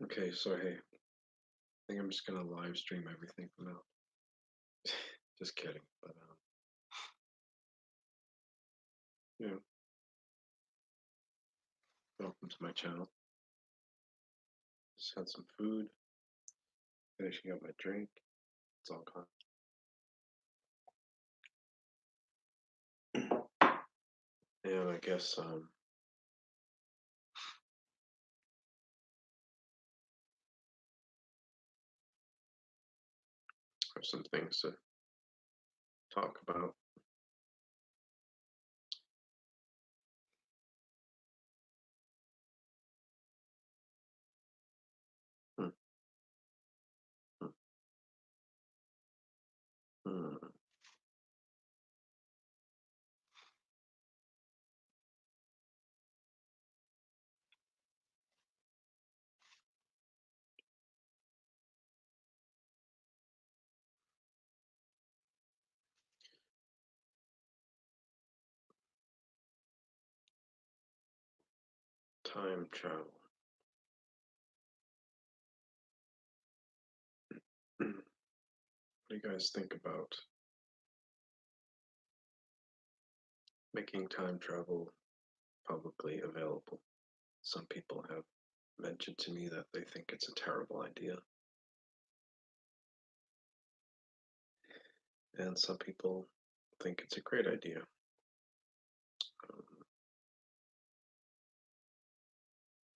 Okay, so hey, I think I'm just gonna live stream everything from now. Just kidding, but you know, welcome to my channel. Just had some food, finishing up my drink. It's all gone. And I guess I have some things to talk about. Hmm, hmm, hmm. Time travel. What do you guys think about making time travel publicly available? Some people have mentioned to me that they think it's a terrible idea, and some people think it's a great idea. Um,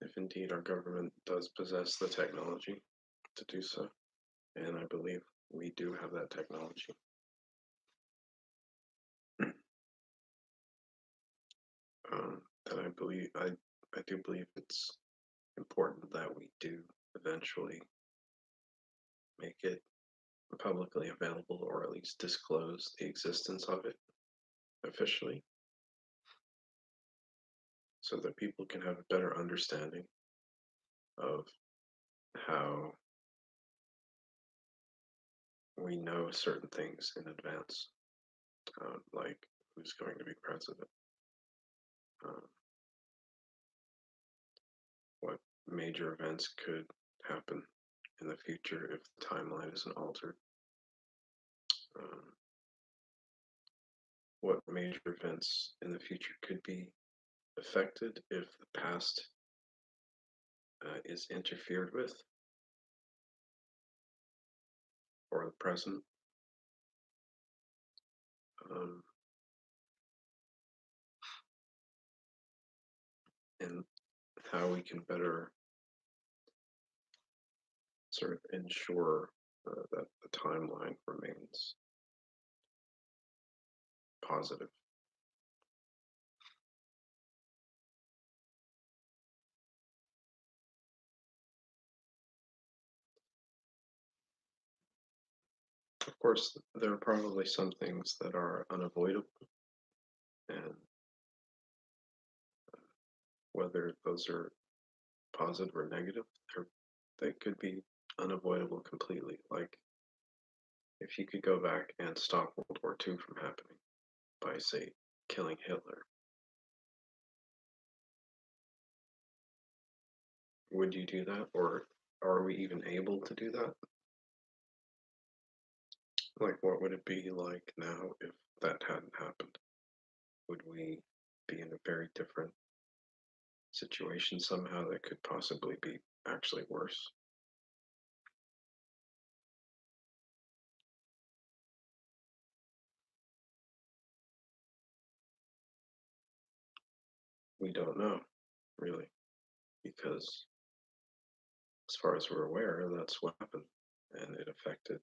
if indeed our government does possess the technology to do so, and I believe we do have that technology. That I do believe it's important that we do eventually make it publicly available, or at least disclose the existence of it officially, so that people can have a better understanding of how we know certain things in advance, like who's going to be president, um, what major events could happen in the future if the timeline isn't altered, um, what major events in the future could be affected if the past is interfered with, or the present, um, and how we can better sort of ensure that the timeline remains positive. Of course, there are probably some things that are unavoidable, and whether those are positive or negative, they could be unavoidable completely. Like if you could go back and stop World War II from happening by, say, killing Hitler, would you do that, or are we even able to do that? Like, what would it be like now if that hadn't happened? Would we be in a very different situation somehow that could possibly be actually worse? We don't know, really, because as far as we're aware, that's what happened, and it affected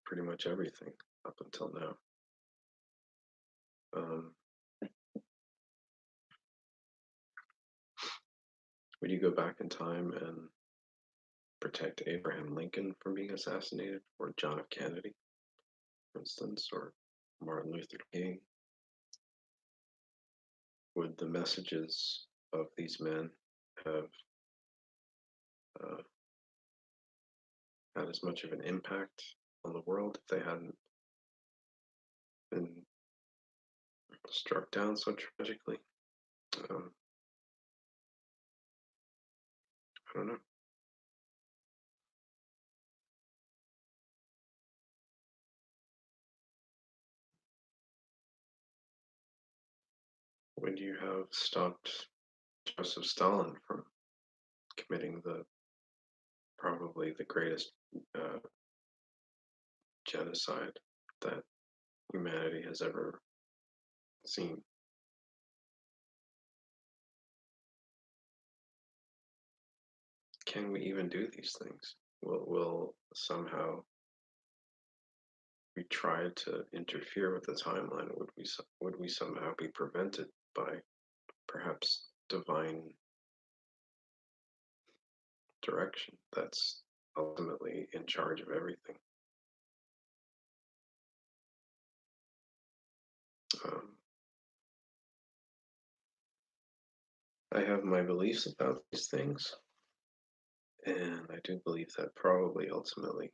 pretty much everything up until now. Um, would you go back in time and protect Abraham Lincoln from being assassinated, or John F. Kennedy, for instance, or Martin Luther King? Would the messages of these men have uh, had as much of an impact on the world if they hadn't been struck down so tragically? Um, I don't know. Would you have stopped Joseph Stalin from committing the probably the greatest uh, genocide that humanity has ever seen? Can we even do these things? Will somehow we try to interfere with the timeline? Would we somehow be prevented by perhaps divine direction that's ultimately in charge of everything? Um, I have my beliefs about these things, and I do believe that probably ultimately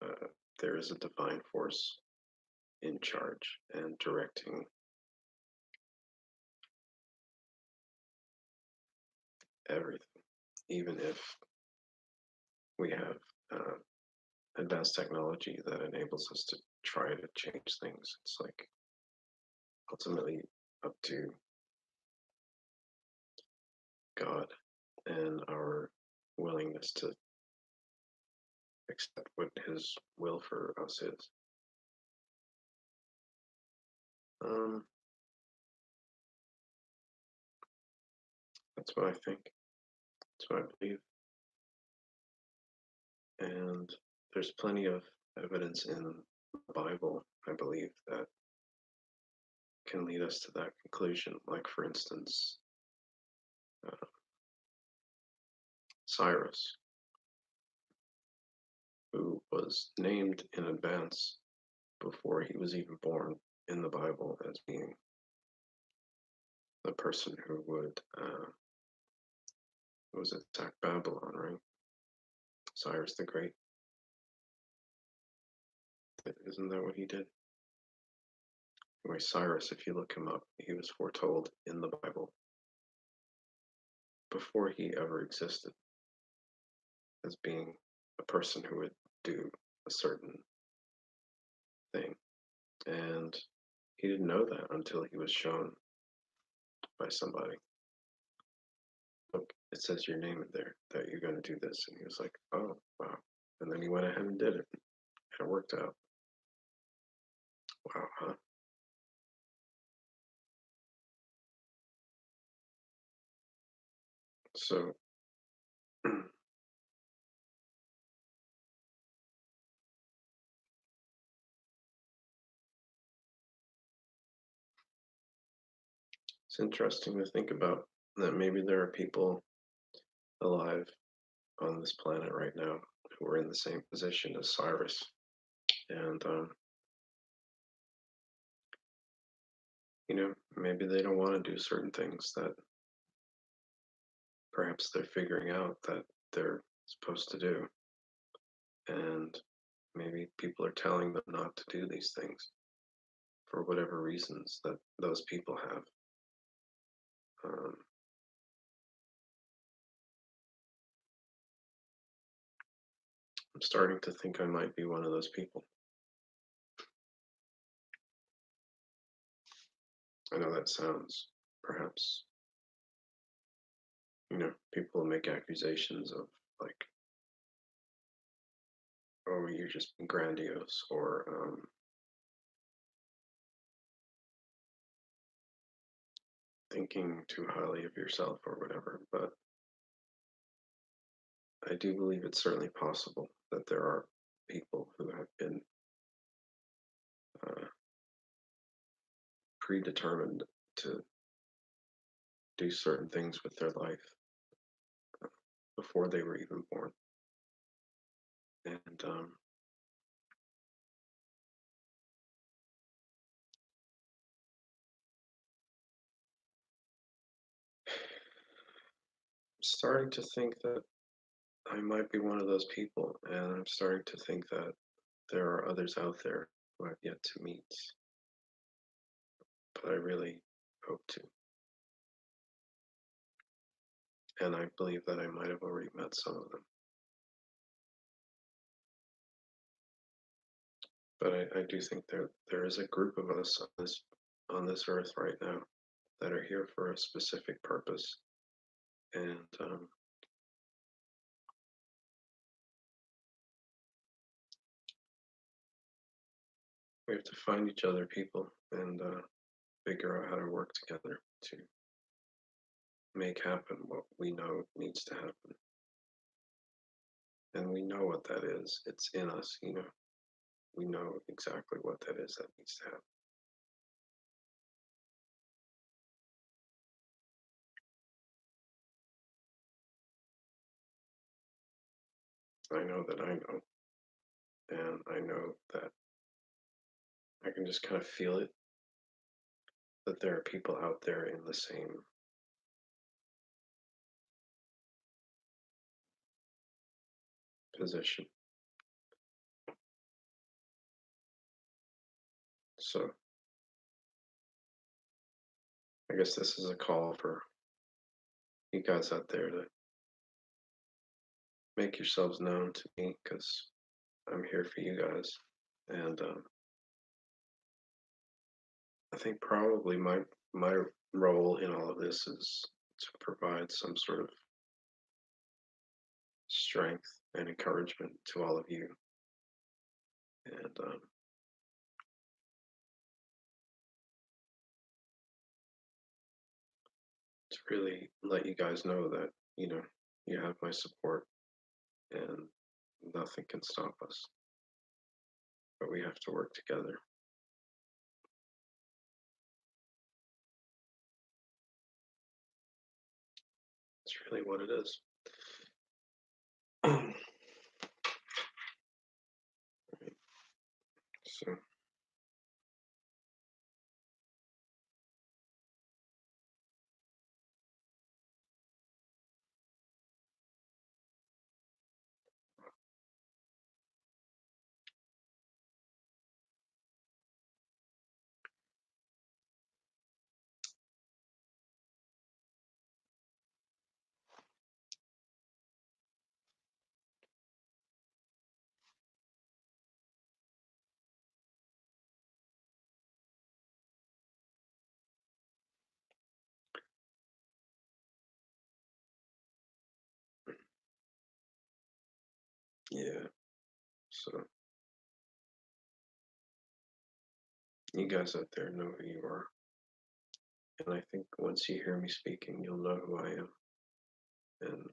uh, there is a divine force in charge and directing everything, even if we have uh, advanced technology that enables us to try to change things. It's like ultimately up to God and our willingness to accept what His will for us is. Um, that's what I think. That's what I believe. And there's plenty of evidence in the Bible, I believe, that can lead us to that conclusion. Like, for instance, uh, Cyrus, who was named in advance before he was even born in the Bible as being the person who would was attack Babylon, right? Cyrus the Great. Isn't that what he did? Anyway, Cyrus, if you look him up, he was foretold in the Bible before he ever existed as being a person who would do a certain thing. And he didn't know that until he was shown by somebody. Look, it says your name in there that you're going to do this. And he was like, oh, wow. And then he went ahead and did it. And it worked out. Wow, huh? So it's interesting to think about that maybe there are people alive on this planet right now who are in the same position as Cyrus. And, maybe they don't want to do certain things that perhaps they're figuring out that they're supposed to do. And maybe people are telling them not to do these things for whatever reasons that those people have. Um, I'm starting to think I might be one of those people. I know that sounds perhaps, people make accusations of like, oh, you're just being grandiose or thinking too highly of yourself or whatever. But I do believe it's certainly possible that there are people who have been uh, predetermined to do certain things with their life before they were even born. And I'm starting to think that I might be one of those people, and I'm starting to think that there are others out there who I've yet to meet, but I really hope to. and I believe that I might have already met some of them. But I do think there is a group of us on this earth right now that are here for a specific purpose, and we have to find each other, people, and figure out how to work together to make happen what we know needs to happen. And we know what that is. It's in us, you know. We know exactly what that is that needs to happen. I know that I know, and I know that I can just kind of feel it, that there are people out there in the same position. So I guess this is a call for you guys out there to make yourselves known to me, because I'm here for you guys. And I think probably my role in all of this is to provide some sort of strength and encouragement to all of you, and to really let you guys know that, you know, you have my support, and nothing can stop us. But we have to work together. It's really what it is. So yeah, so you guys out there know who you are, and I think once you hear me speaking, you'll know who I am and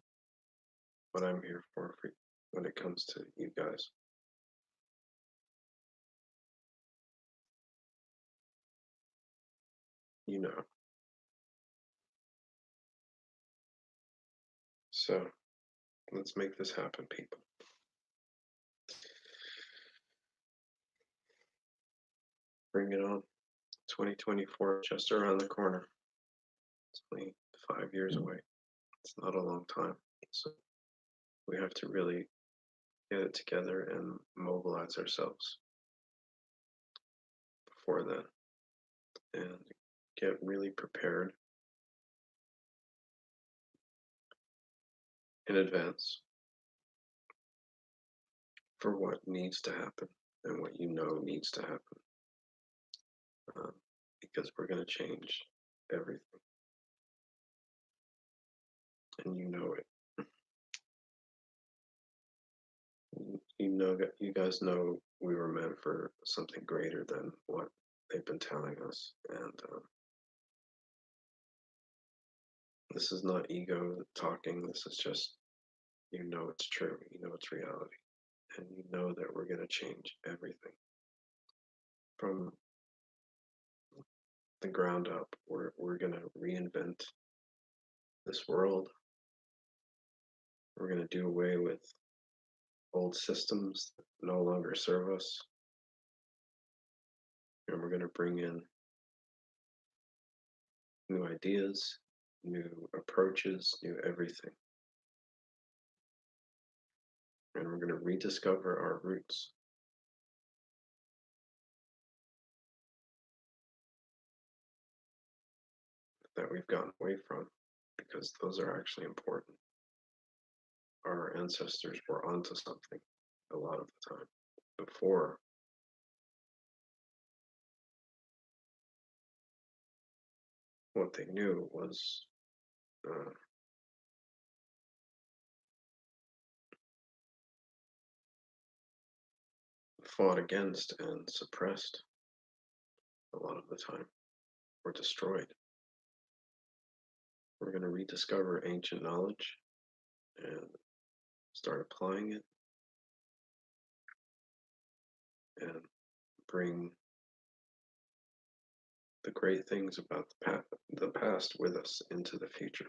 what I'm here for when it comes to you guys. You know. So let's make this happen, people. Bring it on. 2024 just around the corner. It's only 5 years away. It's not a long time. So we have to really get it together and mobilize ourselves before then, and get really prepared in advance for what needs to happen and what you know needs to happen, um, because we're going to change everything, and you know it. You know that you guys know we were meant for something greater than what they've been telling us, and this is not ego talking. This is just, you know, it's true. You know it's reality, and you know that we're going to change everything from the ground up. We're going to reinvent this world. We're going to do away with old systems that no longer serve us, and we're going to bring in new ideas, new approaches, new everything. And we're going to rediscover our roots that we've gotten away from. because those are actually important. Our ancestors were onto something a lot of the time. Before, what they knew was uh, fought against and suppressed a lot of the time, or destroyed. We're going to rediscover ancient knowledge and start applying it and bring the great things about the past with us into the future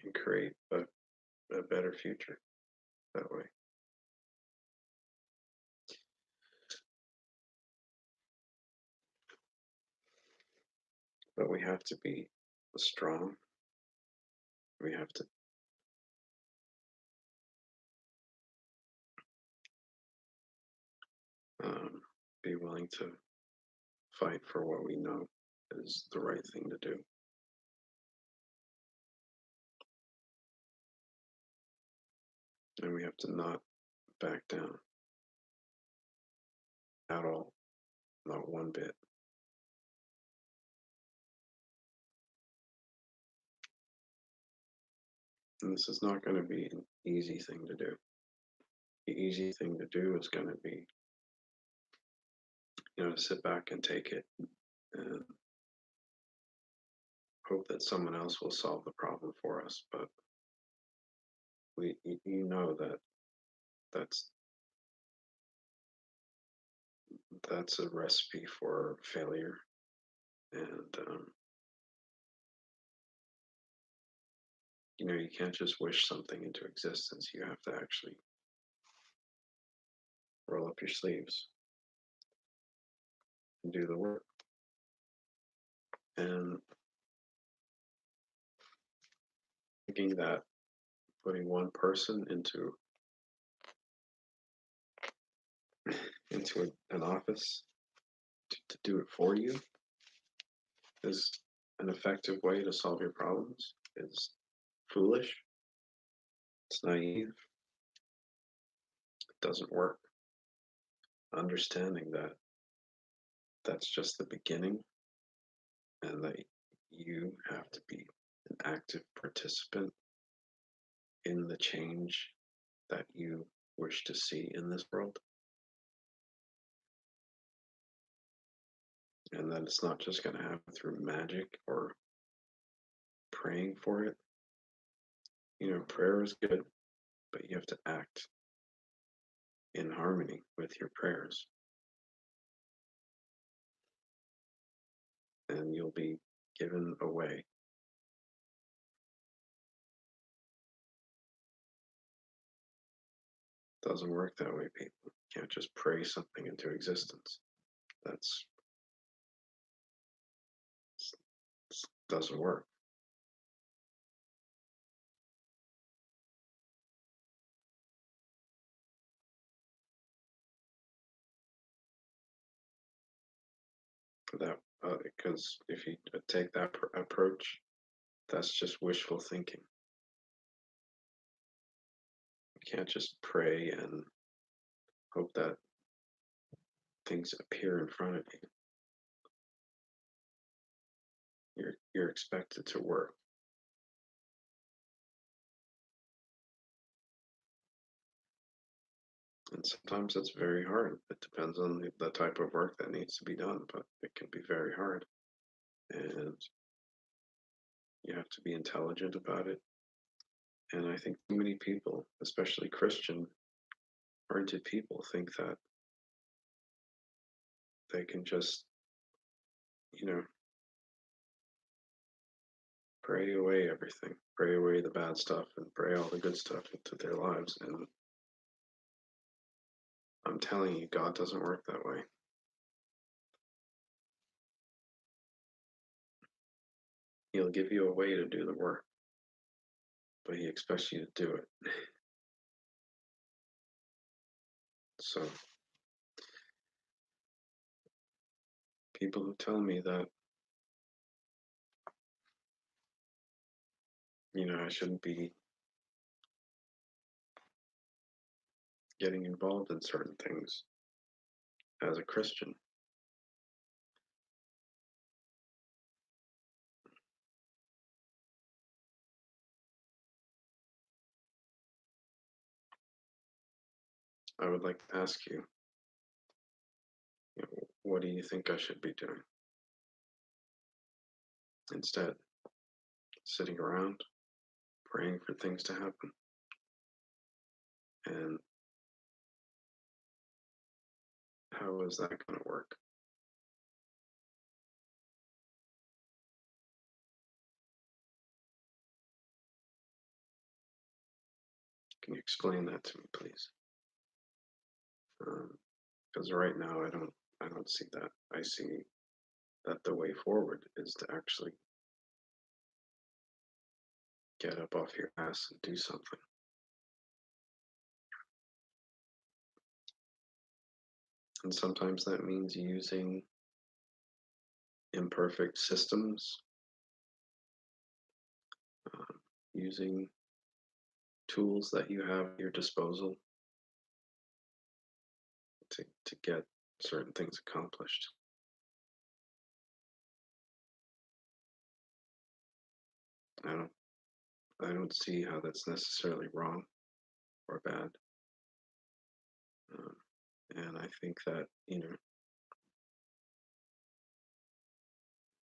and create a better future that way. But we have to be strong. We have to be willing to fight for what we know is the right thing to do. And we have to not back down at all, not one bit. And this is not going to be an easy thing to do. The easy thing to do is going to be, to sit back and take it and hope that someone else will solve the problem for us. But you know that that's that's a recipe for failure, and you can't just wish something into existence. You have to actually roll up your sleeves and do the work. And thinking that putting one person into an office to do it for you is an effective way to solve your problems is foolish. It's naive. It doesn't work. Understanding that that's just the beginning and that you have to be an active participant in the change that you wish to see in this world. And that it's not just going to happen through magic or praying for it. Prayer is good, but you have to act in harmony with your prayers. And you'll be given a way. It doesn't work that way, people. You can't just pray something into existence. That's doesn't work. That because if you take that approach, that's just wishful thinking. You can't just pray and hope that things appear in front of you. You're expected to work. And sometimes it's very hard. It depends on the type of work that needs to be done, but it can be very hard. And you have to be intelligent about it. And I think too many people, especially Christian oriented people, think that they can just, you know, pray away everything, pray away the bad stuff, and pray all the good stuff into their lives. And I'm telling you, God doesn't work that way. He'll give you a way to do the work, but He expects you to do it. So, people who tell me that I shouldn't be getting involved in certain things as a Christian. I would like to ask you, what do you think I should be doing instead? Sitting around, praying for things to happen? And how is that going to work? Can you explain that to me, please? Because right now I don't see that. I see that the way forward is to actually get up off your ass and do something. And sometimes that means using imperfect systems, uh, using tools that you have at your disposal to get certain things accomplished. I don't I don't see how that's necessarily wrong or bad. Um, and I think that,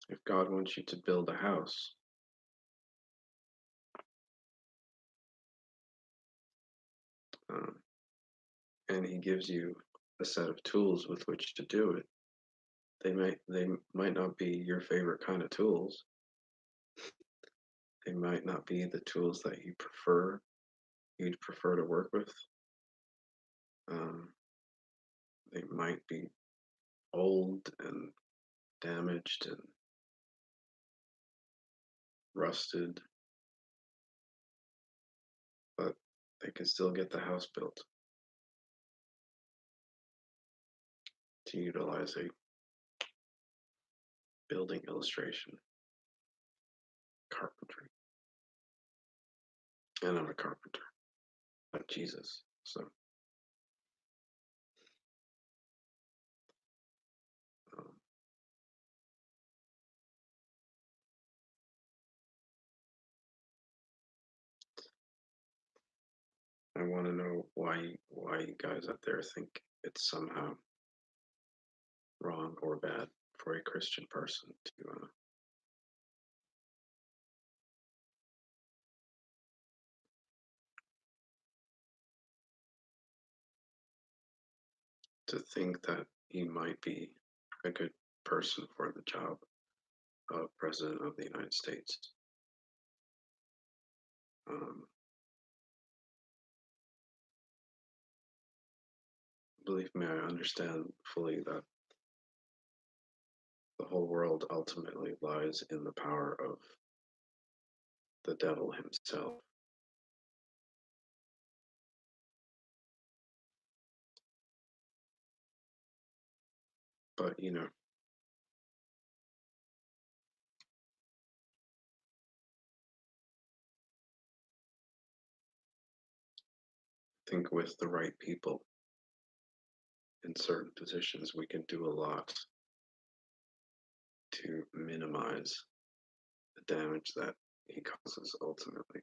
if God wants you to build a house, um, and He gives you a set of tools with which to do it, they might not be your favorite kind of tools. They might not be the tools that you'd prefer to work with. Um, they might be old and damaged and rusted, but they can still get the house built. To utilize a building illustration, carpentry. And I'm a carpenter, like Jesus. So um, I want to know why you guys out there think it's somehow wrong or bad for a Christian person to think that he might be a good person for the job of President of the United States. Um, Believe me, I understand fully that the whole world ultimately lies in the power of the devil himself. But, I think with the right people in certain positions, we can do a lot to minimize the damage that he causes ultimately.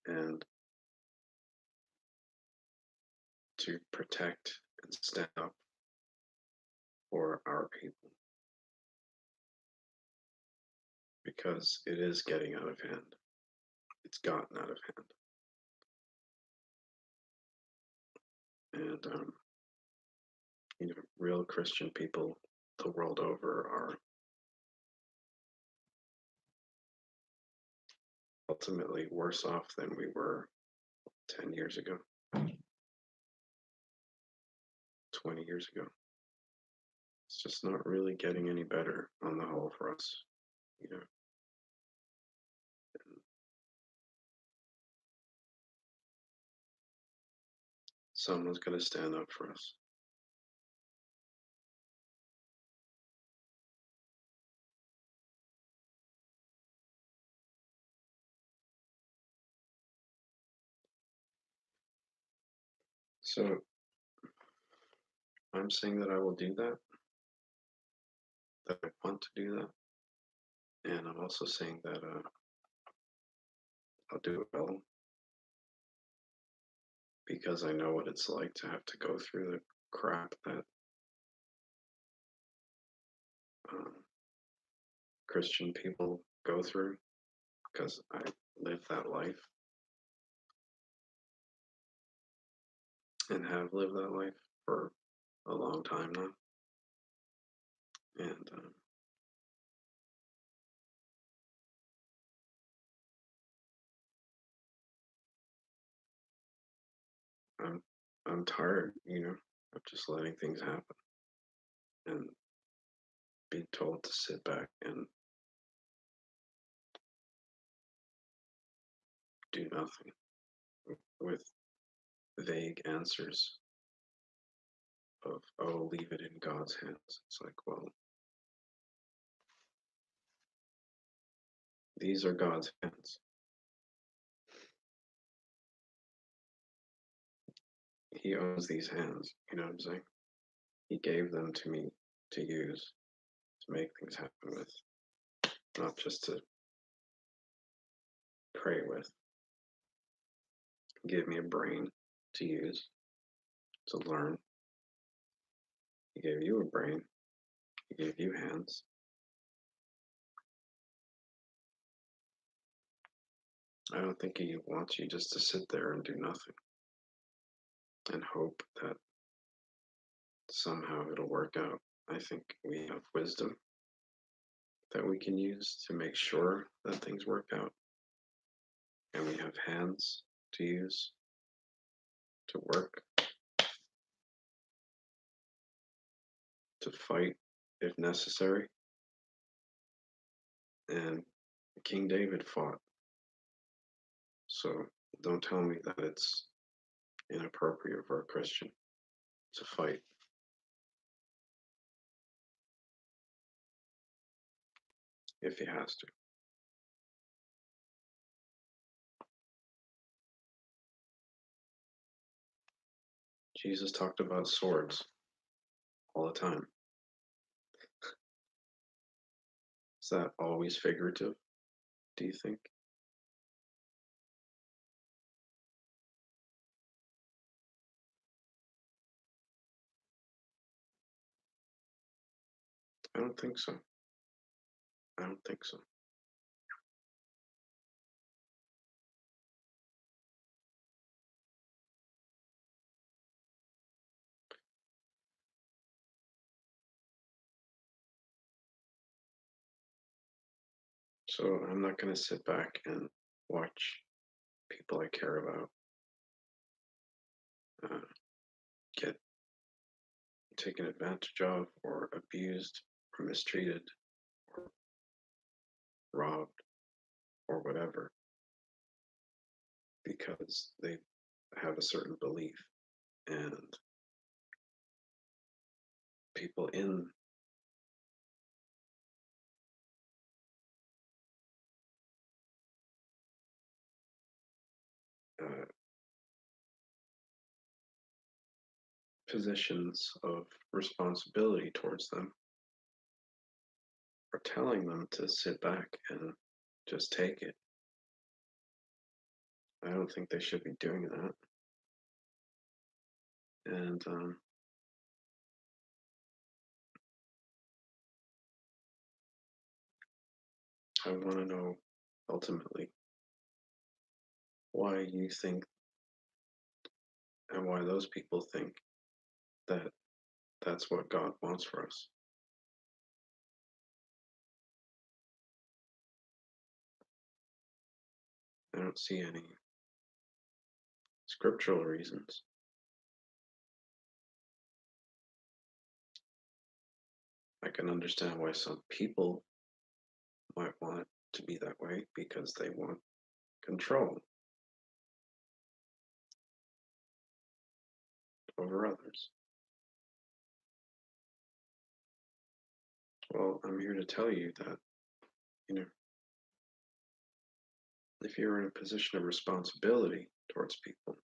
And to protect and stand up for our people because it is getting out of hand. It's gotten out of hand. And, real Christian people the world over are ultimately worse off than we were 10 years ago, 20 years ago. It's just not really getting any better on the whole for us, you know. And someone's going to stand up for us. So I'm saying that I will do that, that I want to do that, and I'm also saying that I'll do it well because I know what it's like to have to go through the crap that um, Christian people go through because I lived that life and have lived that life for a long time now. And I'm I'm tired, of just letting things happen and being told to sit back and do nothing with vague answers of, oh, leave it in God's hands. It's like, well, these are God's hands. He owns these hands, you know what I'm saying? He gave them to me to use to make things happen with, not just to pray with. He gave me a brain to use, to learn. He gave you a brain. He gave you hands. I don't think he wants you just to sit there and do nothing and hope that somehow it'll work out. I think we have wisdom that we can use to make sure that things work out. And we have hands to use to work, to fight if necessary. And King David fought. So don't tell me that it's inappropriate for a Christian to fight if he has to. Jesus talked about swords all the time. Is that always figurative, do you think? I don't think so. I don't think so. So I'm not going to sit back and watch people I care about uh, get taken advantage of or abused or mistreated or robbed or whatever because they have a certain belief. And people in uh, positions of responsibility towards them are telling them to sit back and just take it. I don't think they should be doing that. And I want to know ultimately why you think and why those people think that that's what God wants for us. I don't see any scriptural reasons. I can understand why some people might want it to be that way because they want control over others. Well, I'm here to tell you that, you know, if you're in a position of responsibility towards people,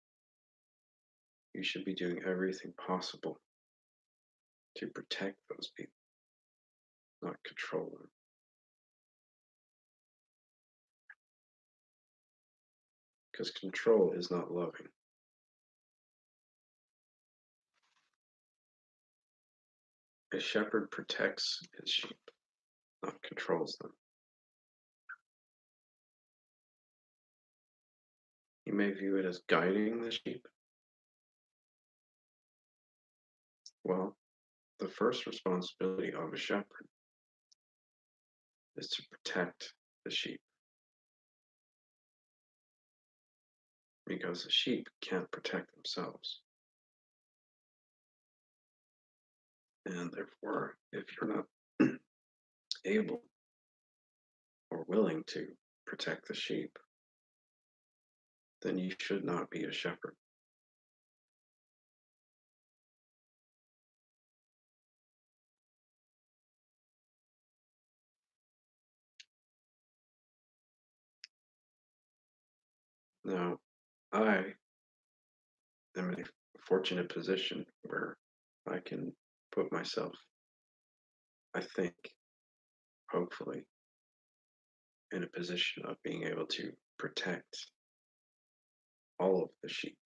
you should be doing everything possible to protect those people, not control them. Because control is not loving. A shepherd protects his sheep, not controls them. You may view it as guiding the sheep. Well, the first responsibility of a shepherd is to protect the sheep because the sheep can't protect themselves. And therefore, if you're not able or willing to protect the sheep, then you should not be a shepherd. Now, I am in a fortunate position where I can put myself, I think, hopefully, in a position of being able to protect all of the sheep.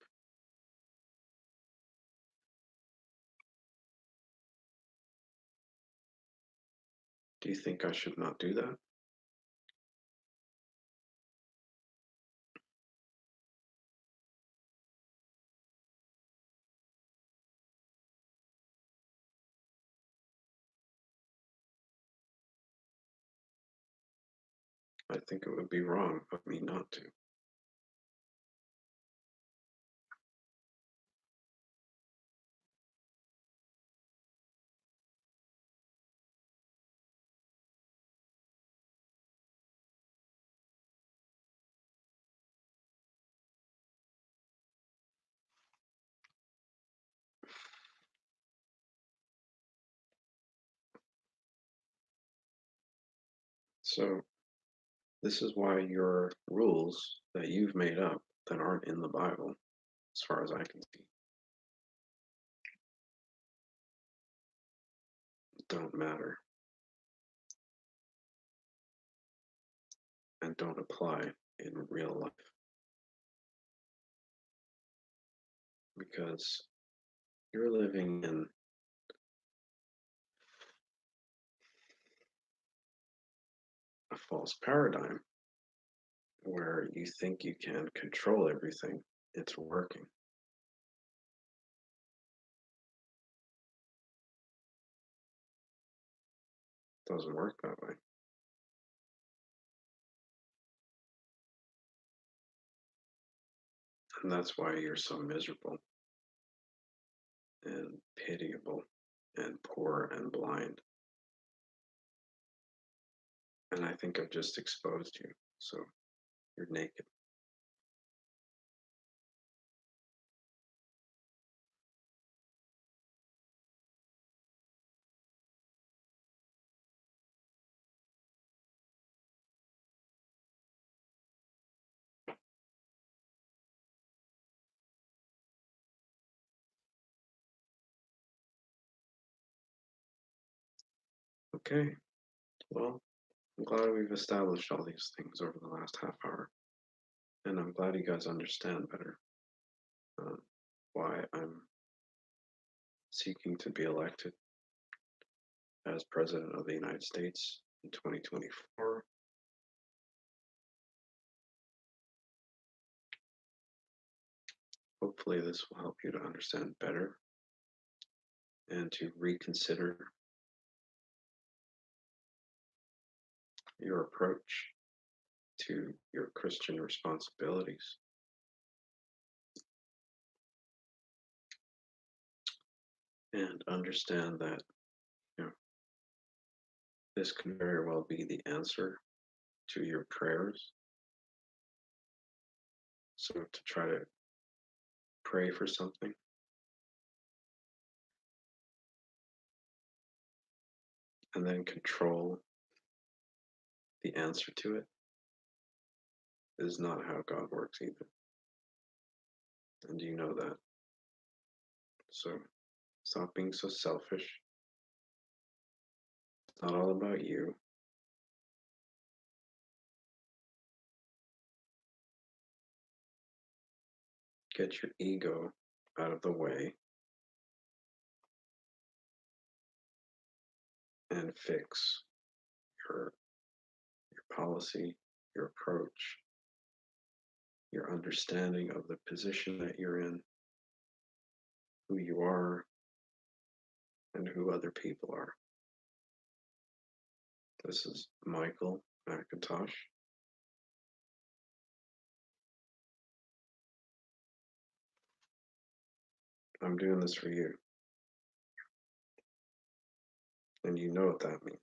Do you think I should not do that? I think it would be wrong of me not to. So, this is why your rules that you've made up that aren't in the Bible, as far as I can see, don't matter and don't apply in real life because you're living in a false paradigm where you think you can control everything. It's working. It doesn't work that way. And that's why you're so miserable and pitiable and poor and blind. And I think I've just exposed you. So you're naked. Okay. Well, I'm glad we've established all these things over the last half hour. And I'm glad you guys understand better uh, why I'm seeking to be elected as President of the United States in 2024. Hopefully, this will help you to understand better and to reconsider your approach to your Christian responsibilities. And understand that, you know, this can very well be the answer to your prayers. So to try to pray for something and then control the answer to it is not how God works either. And you know that. So stop being so selfish. It's not all about you. Get your ego out of the way and fix your policy, your approach, your understanding of the position that you're in, who you are, and who other people are. This is Michael Macintosh. I'm doing this for you. And you know what that means.